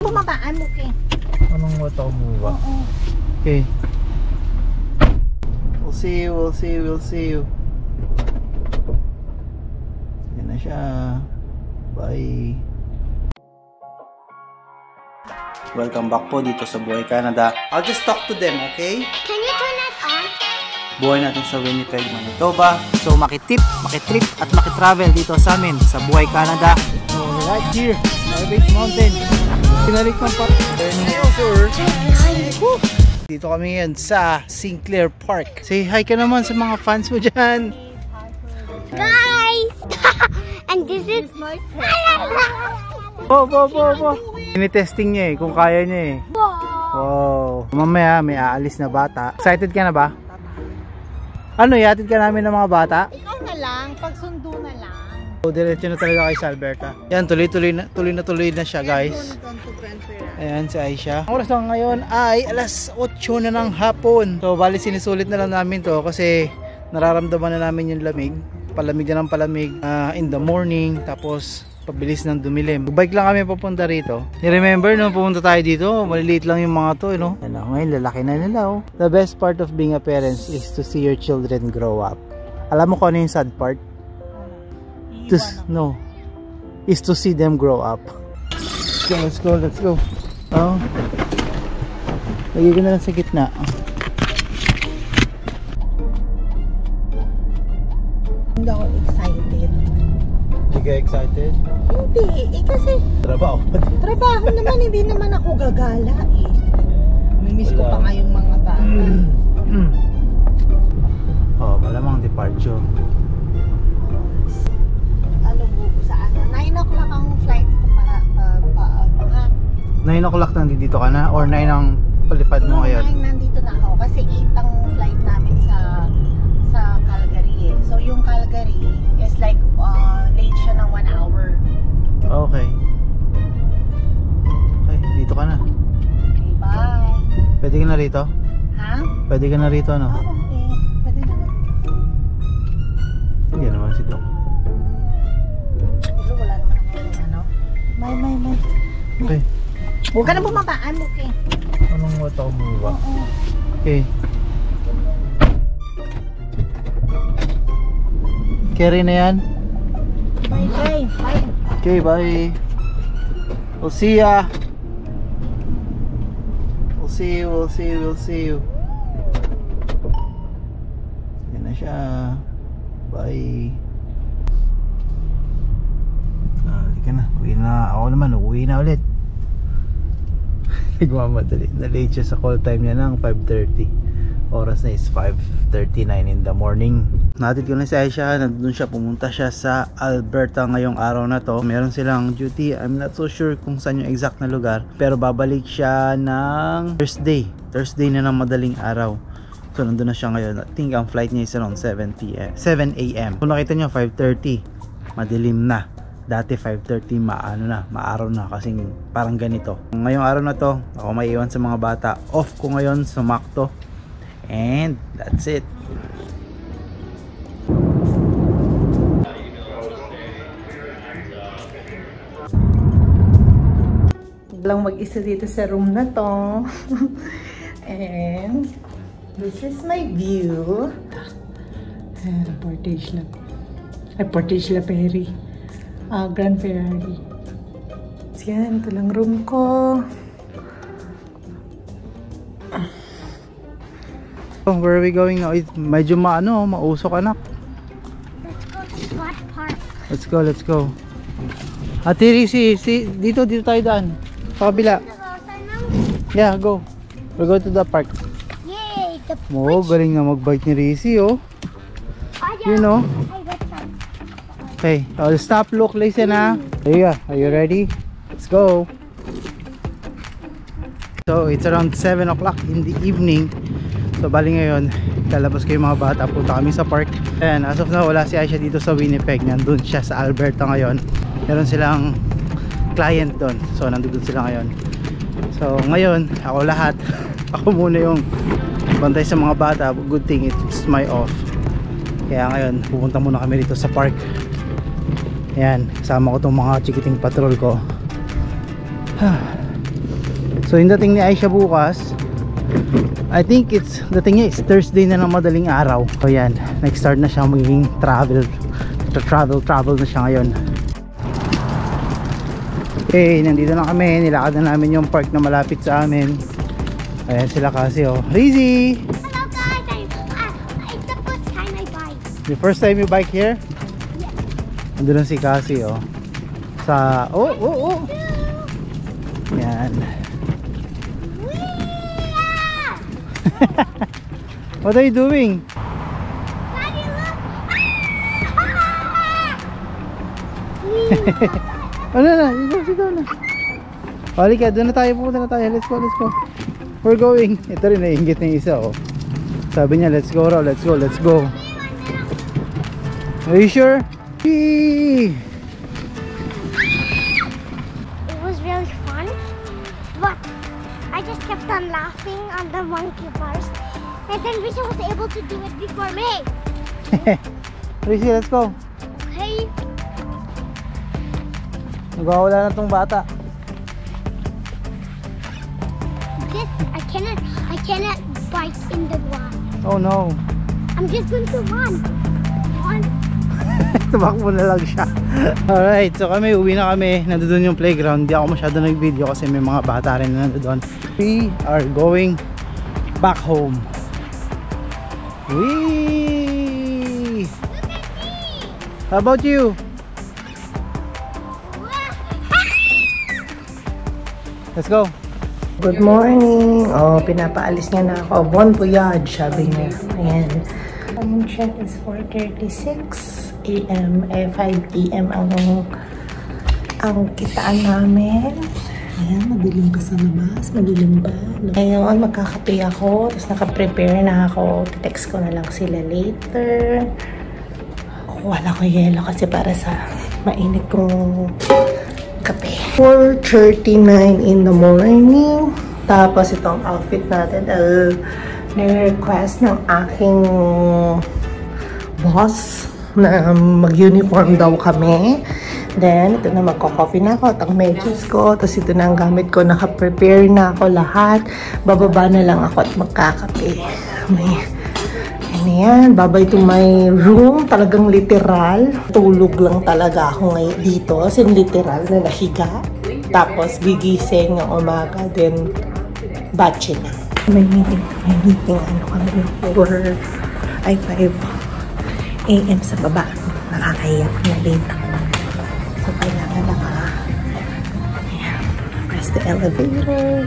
Bumaba, I'm okay. Anong wata ko bumaba? Oo. Okay. We'll see you, we'll see you, we'll see you. Yan na siya. Bye. Welcome back po dito sa Buhay Canada. I'll just talk to them, okay? Can you turn that on? Buhay natin sa Winnipeg, Manitoba. So makitip, makitrip at makitravel dito sa amin sa Buhay Canada. So right here, Garbage Mountain. Pinalik ng park. Dito kami yan sa Sinclair Park. Say hi ka naman sa mga fans mo dyan. Guys! And this is my Tinitesting niya eh, kung kaya niya eh. Wow. Mamaya may aalis na bata. Excited ka na ba? Ano, ihatid ka namin ng mga bata? Ikaw na lang, pagsundo na lang. So, diretso na talaga kay Alberta. Yan, tuloy na siya guys. Ayan si Aisha. Ang oras lang ngayon ay alas 8 na ng hapon. So bali sinisulit na lang namin to kasi nararamdaman na namin yung lamig. Palamig na ng palamig in the morning. Tapos pabilis ng dumilim. Bike lang kami papunta rito. I-remember nung pumunta tayo dito, maliliit lang yung mga to, no? Yan, ngayon lalaki na nila, oh. The best part of being a parent is to see your children grow up. Alam mo kung ano yung sad part? Is to see them grow up. Let's go. Oh. Lagi ko na lang sa gitna. Hindi ako excited. Hindi ka excited? Hindi, kasi Trabaho naman, hindi naman ako gagala eh. Mimiss ko pa nga yung mga bata. Oh, malamang departure. Ano po, saan? 9 o'clock ang flight ko para paano ha? 9 o'clock nandito ka na? Or 9 ang palipad mo ngayon? 9 nandito na ako kasi 8 ang flight namin sa Calgary eh. So yung Calgary is like late siya ng 1 hour. Okay. Okay, dito ka na. Okay, bye. Pwede ka na rito? Ha? Pwede ka na rito, no? Oh, okay. Pwede na. Hindi naman si Doc. Pero wala naman ako ano. Bye. Okay. Huwag ka na bumaba. I'm okay. Anong wata ko bumaba? Oo. Okay. Carry na yan? Bye. Okay, bye. We'll see ya. We'll see you. Yan na siya. Bye. Halika na. Uwi na. Ako naman, uwi na ulit. Nagmamadali. Na-late siya sa call time niya ng 5:30. Oras na is 5:39 in the morning. Natid ko na si Aisha. Nandun siya. Pumunta siya sa Alberta ngayong araw na to. Meron silang duty. I'm not so sure kung saan yung exact na lugar. Pero babalik siya ng Thursday na ng madaling araw. So nandun na siya ngayon. I think ang flight niya is around 7 AM. Kung nakita nyo 5:30, madilim na. Dati 5:30 maaraw na kasing parang ganito. Ngayong araw na to, ako may iwan sa mga bata. Off ko ngayon sa Macto. And that's it. Lang mag-isa dito sa room na to. And this is my view. Portage La Prairie. Grand Ferrari. Yan, ito lang room ko. Oh, where are we going now? Medyo mausok anak. Let's go to Spot Park. Let's go. Ate Risi, dito tayo daan. Sa kabila. Yeah, go. We'll go to the park. Yay! Oh, galing na mag-bike ni Risi, oh. You know. Okay, I'll stop, look, listen, ha. There you go. Are you ready? Let's go. So, it's around 7 o'clock in the evening. So, bali ngayon, lalabas ko yung mga bata. Punta kami sa park. And as of now, wala si Aisha dito sa Winnipeg. Nandun siya sa Alberta ngayon. Meron silang client doon. So, nandun sila ngayon. So, ngayon, ako lahat. Ako muna yung bantay sa mga bata. Good thing it's my off. Kaya ngayon, pupunta muna kami dito sa park. Ayan, kasama ko itong mga chikiting patrol ko. So yung dating ni Aisha bukas, I think dating niya is Thursday na ng madaling araw. So yan, nag-start na siya magiging travel na siya ngayon. Okay, nandito na kami. Nilakad na namin yung park na malapit sa amin. Ayan sila kasi oh. Rizzy! Hello guys, it's the first time I bike. The first time you bike here? Yes. Nandun si Cassie oh. Sa, oh. Yan. What are you doing? Daddy, look. Ano na? Ikaw na. Halika, doon na tayo. Pupunta na tayo. Let's go. We're going. Ito rin, naiingit na yung isa oh. Sabi niya, let's go raw. Let's go. Are you sure? Whee! It was really fun, but I just kept on laughing on the monkey bars, and then Risha was able to do it before me. Rizzy, let's go. Okay. Nagwawala na tong bata. This I cannot bike in the ground. Oh no. I'm just going to run. Tumakbo na lang siya. Alright, so uwi na kami. Nandoon yung playground. Hindi ako masyado nag-video kasi may mga bata rin na nandoon. We are going back home. Whee! How about you? Let's go. Good morning. Oh, pinapaalis niya na ako. Bon voyage, sabi niya. Ayan. Ang check is 4:36 AM. 5 AM ang kitaan namin. Ayan, madilim pa sa labas. Madilim pa. Ngayon, magkakape ako. Tapos nakaprepare na ako. Text ko na lang sila later. Kukuha lang ko yelo kasi para sa mainit kong kape. 4:39 in the morning. Tapos itong outfit natin ni-request ng aking boss na mag-uniform daw kami. Then ito na, magko-coffee na ako. Itong medyas ko. Tapos ito na ang gamit ko. Naka-prepare na ako lahat. Bababa na lang ako at magkakape. Yan, babay to my room. Talagang literal. Tulog lang talaga ako ngayon dito. As in literal na nahiga. Tapos gigising ng umaga. Then, batche na. May meeting. Ano kami? 5 AM sa baba. Nakakahiyak na late ako. So, kailangan press the elevator.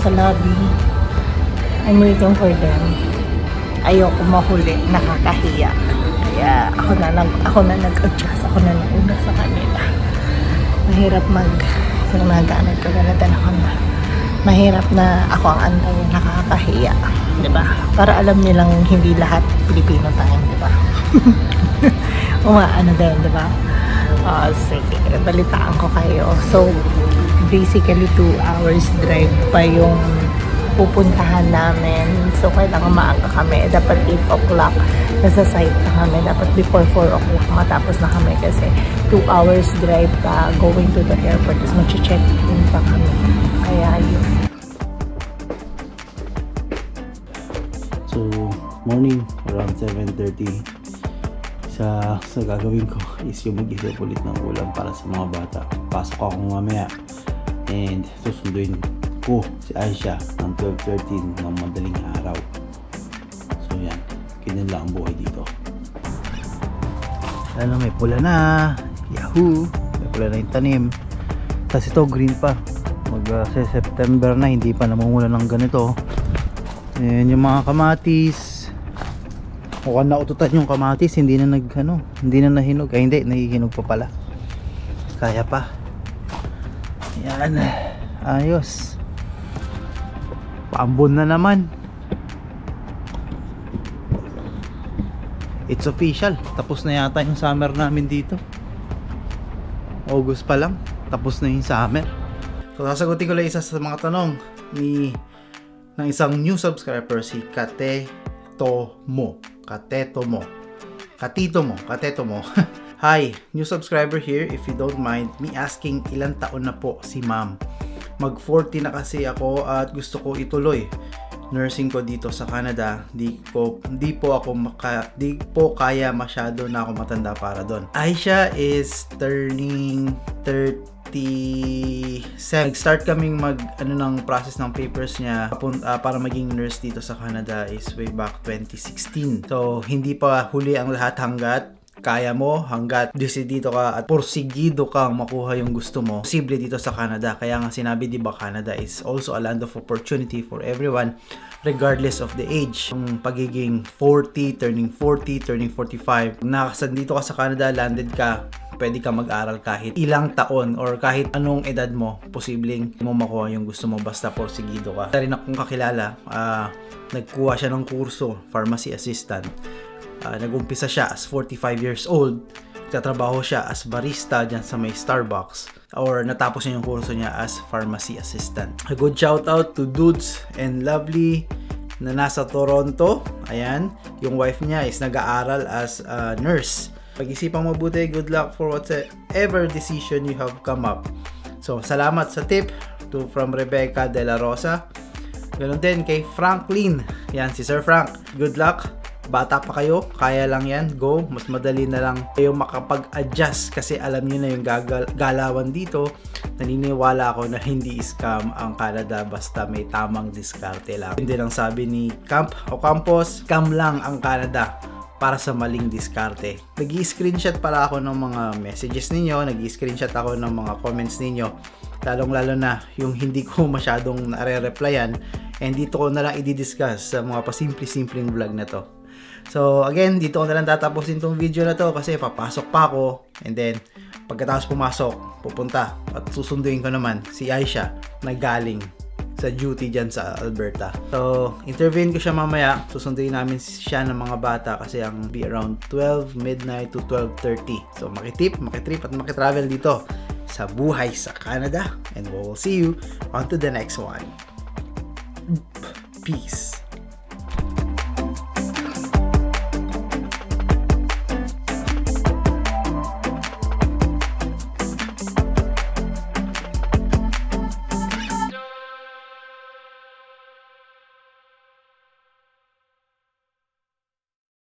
Sa lobby. I'm waiting for them. Ayoko mahuli, nakakahiya. Kaya ako na nag-adjust, ako na nauna sa kanila. Mahirap yung nag-aanad ko na ako na. Mahirap na ako ang antay, nakakahiya. Diba? Para alam nilang hindi lahat Pilipino tayo, diba? Umaano din, diba? Sige, balitaan ko kayo. So, basically 2 hours drive pa yung pupuntahan namin. So, kailangan maaga kami. Dapat 8 o'clock nasa site na kami. Dapat before 4 o'clock matapos na kami kasi 2 hours drive pa going to the airport. Tapos mag-check in pa kami. Kaya yun. So, morning around 7:30. Sa gagawin ko is yung mag-isip ulit ng ulam para sa mga bata. Pasok ako mamaya and susunduin ko si Aisha ng 12:13 ng madaling araw. So yan, ganyan lang ang buhay dito. Ano, may pula na. Yahoo! May pula na yung tanim. Tapos ito green pa. September na, hindi pa namumula ng ganito. Ayan yung mga kamatis. Mukhang naututan yung kamatis, hindi na nahinog. Ay hindi, nahihinog pa pala. Kaya pa. Ayan, ayos. Paambon na naman. It's official. Tapos na yata yung summer namin dito. August pa lang. Tapos na yung summer. So sasagutin ko lang isa sa mga tanong ng isang new subscriber, si Katito Mo. Hi, new subscriber here. If you don't mind me asking, ilang taon na po si ma'am? Mag 40 na kasi ako at gusto ko ituloy nursing ko dito sa Canada. Di po kaya masyado na ako matanda para doon. Aisha is turning 37. Nag-start kaming ng process ng papers niya para maging nurse dito sa Canada is way back 2016. So hindi pa huli ang lahat hanggat kaya mo, hanggat desidido ka at porsigido kang makuha yung gusto mo, posible dito sa Canada. Kaya nga sinabi, di ba, Canada is also a land of opportunity for everyone regardless of the age. Yung pagiging 40, turning 45, dito ka sa Canada, landed ka, pwede ka mag-aral kahit ilang taon or kahit anong edad mo, posibleng mo makuha yung gusto mo basta porsigido ka. Rin akong kakilala, nagkuha siya ng kurso, pharmacy assistant. Nag-umpisa siya as 45 years old. Tatrabaho siya as barista dyan sa may Starbucks. Or natapos niya yung kurso niya as pharmacy assistant. A good shout out to Dudes and Lovely na nasa Toronto. Ayan, yung wife niya is nag-aaral as a nurse. Pag-isipang mabuti, good luck for whatever decision you have come up. So, salamat sa tip from Rebecca De La Rosa. Ganon din kay Franklin. Yan, si Sir Frank. Good luck. Bata pa kayo, kaya lang yan, go. Mas madali na lang kayo makapag-adjust kasi alam nyo na yung galawan dito. Naniniwala ako na hindi scam ang Canada basta may tamang diskarte lang. Hindi lang sabi ni Campos, scam lang ang Canada para sa maling diskarte. Nag-i-screenshot pala ako ng mga messages ninyo, nag-i-screenshot ako ng mga comments ninyo. Lalong-lalo na yung hindi ko masyadong nare-replyan, and dito ko na lang i-discuss sa mga pasimple-simpleng vlog na to. So again, dito ko na lang tatapusin tong video na to kasi papasok pa ako, and then pagkatapos pumasok, pupunta at susunduin ko naman si Aisha na galing sa duty dyan sa Alberta. So interviewin ko siya mamaya, susunduin namin siya ng mga bata kasi ang be around 12 midnight to 12:30. So makitrip at makitravel dito sa buhay sa Canada, and we'll see you on to the next one. Peace.